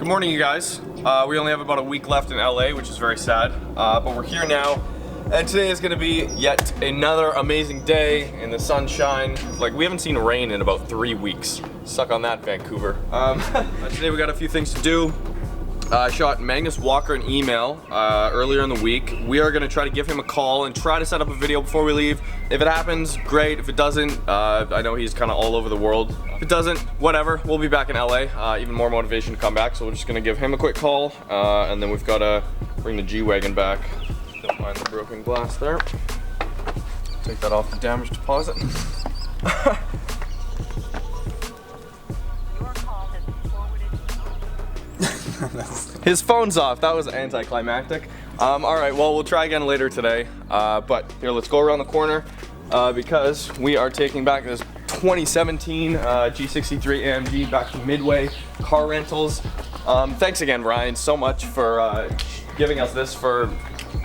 Good morning, you guys. We only have about a week left in LA, which is very sad, but we're here now, and today is going to be yet another amazing day in the sunshine. Like, we haven't seen rain in about 3 weeks. Suck on that, Vancouver. Today we got a few things to do. I shot Magnus Walker an email earlier in the week. We are going to try to give him a call and try to set up a video before we leave. If it happens, great. If it doesn't, I know he's kind of all over the world. If it doesn't, whatever. We'll be back in LA. Even more motivation to come back, so we're just going to give him a quick call. And then we've got to bring the G-Wagon back. Don't mind the broken glass there. Take that off the damage deposit. His phone's off. That was anticlimactic. Alright, well, we'll try again later today. But here, let's go around the corner because we are taking back this 2017 G63 AMG back to Midway Car Rentals. Thanks again, Ryan, so much for giving us this for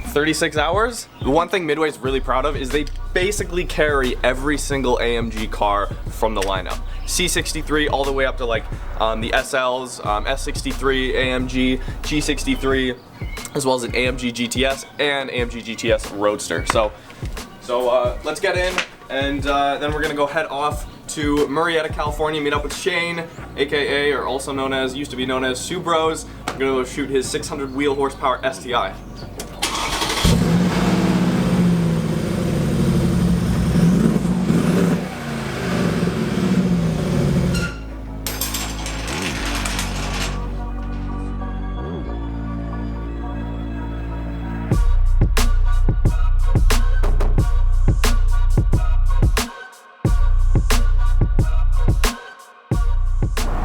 36 hours. The one thing Midway's really proud of is they basically carry every single AMG car from the lineup. C63 all the way up to like the SLs, S63, AMG, G63, as well as an AMG GTS and AMG GTS Roadster. So let's get in, and then we're gonna go head off to Murrieta, California, meet up with Shane, aka, or also known as, used to be known as Subros. We're gonna go shoot his 600 wheel horsepower STI.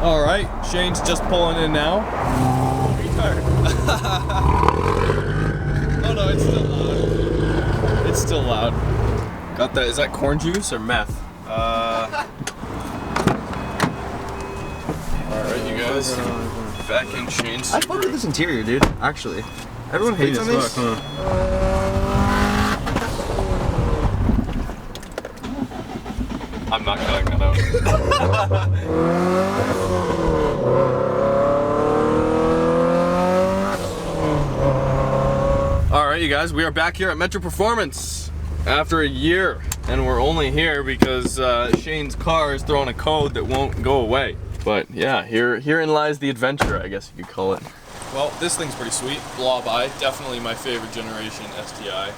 Alright, Shane's just pulling in now. Oh no, it's still loud. It's still loud. Got that, is that corn juice or meth? Alright, you guys. Back in Shane's. I fuck with this interior, dude, actually. Everyone hates on this. I'm not cutting that out. Alright, you guys, we are back here at Metro Performance after a year, and we're only here because Shane's car is throwing a code that won't go away. But yeah, herein lies the adventure, I guess you could call it. Well, this thing's pretty sweet. Blob Eye, definitely my favorite generation STI.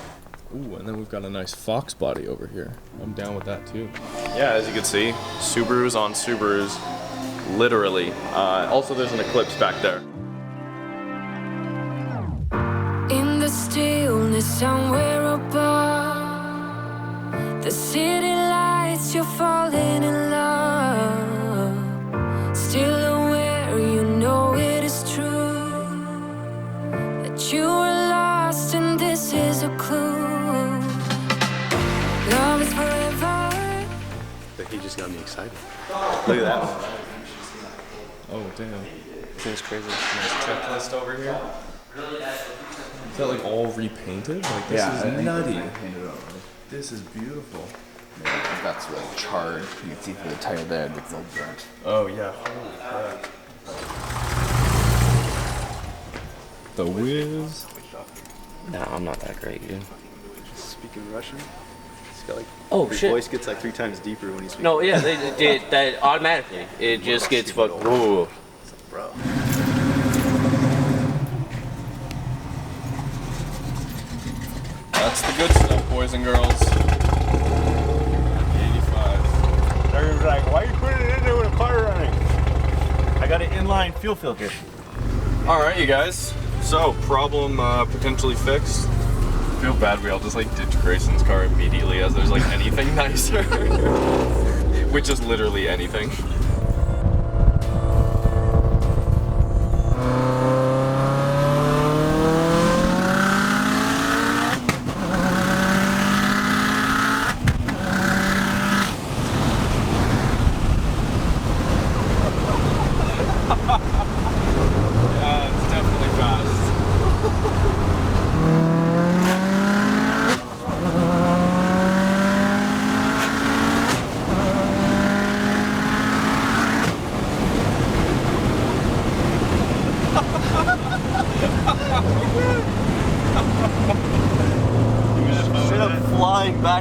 Ooh, and then we've got a nice Fox body over here. I'm down with that too. Yeah, as you can see, Subarus on Subarus, literally. Also, there's an Eclipse back there. In the stillness somewhere above, the city lights, you're falling in love. Still aware, you know it is true, that you are lost and this is a clue. Love is forever. But he just got me excited. Look at that one. Oh, damn. That's crazy. Nice checklist over here. Is that like all repainted? Like, this is nutty. This is beautiful. Yeah, that's like charred. You can see through the tire there, it's all burnt. Oh yeah. Holy crap. The whiz. No, I'm not that great, dude. Speaking Russian? It's got like, Oh, his shit. voice gets like 3 times deeper when he speaks. No, yeah, they did that automatically. It just gets fucked. Whoa. Bro. That's the good stuff, boys and girls. 85. Everyone's like, why are you putting it in there with a car running? I got an inline fuel filter. Alright, you guys. So, problem potentially fixed. I feel bad we all just like ditch Grayson's car immediately as there's like anything nicer. Which is literally anything. Yeah, it's definitely fast.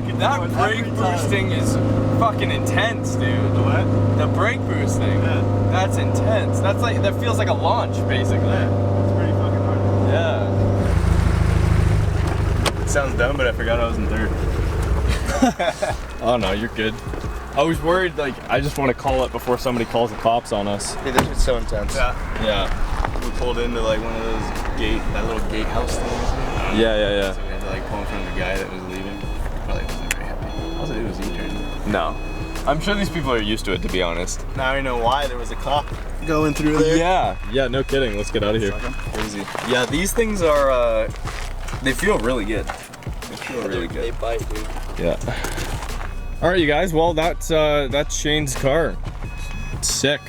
back and That forth brake every time. boosting is fucking intense, dude. What? The brake boosting. Yeah. That's intense. That feels like a launch, basically. Yeah, it's pretty fucking hard. Yeah. It sounds dumb, but I forgot I was in third. Oh no, you're good. I was worried, like, I just want to call it before somebody calls the cops on us. Dude, this is so intense. Yeah. Yeah. We pulled into like one of those that little gatehouse things. Yeah. So we had to like pull in front of the guy that was leaving. Probably wasn't very happy. Also, it was U-turn. No. I'm sure these people are used to it, to be honest. Now I know why there was a cop going through there. Yeah, no kidding. Let's get out of here. Crazy. Yeah, these things are, they feel really good. They feel really They good. bite, dude. Yeah. All right, you guys. Well, that's Shane's car. It's sick.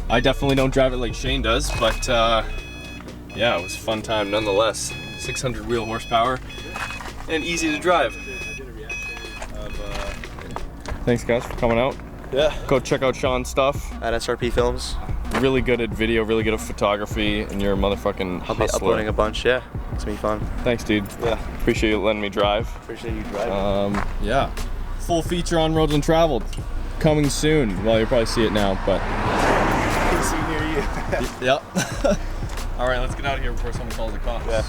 I definitely don't drive it like Shane does, but yeah, it was a fun time nonetheless. 600 wheel horsepower and easy to drive. Thanks, guys, for coming out. Yeah. Go check out Sean's stuff. At SRP Films. Really good at video, really good at photography, and you're a motherfucking I'll be hustler. uploading a bunch, yeah. It's gonna be fun. Thanks, dude. Yeah. Appreciate you letting me drive. Appreciate you driving. Yeah. Full feature on Roads Untraveled. Coming soon. Well, you'll probably see it now, but. See near you. Yep. All right, let's get out of here before someone calls the cops. Yeah.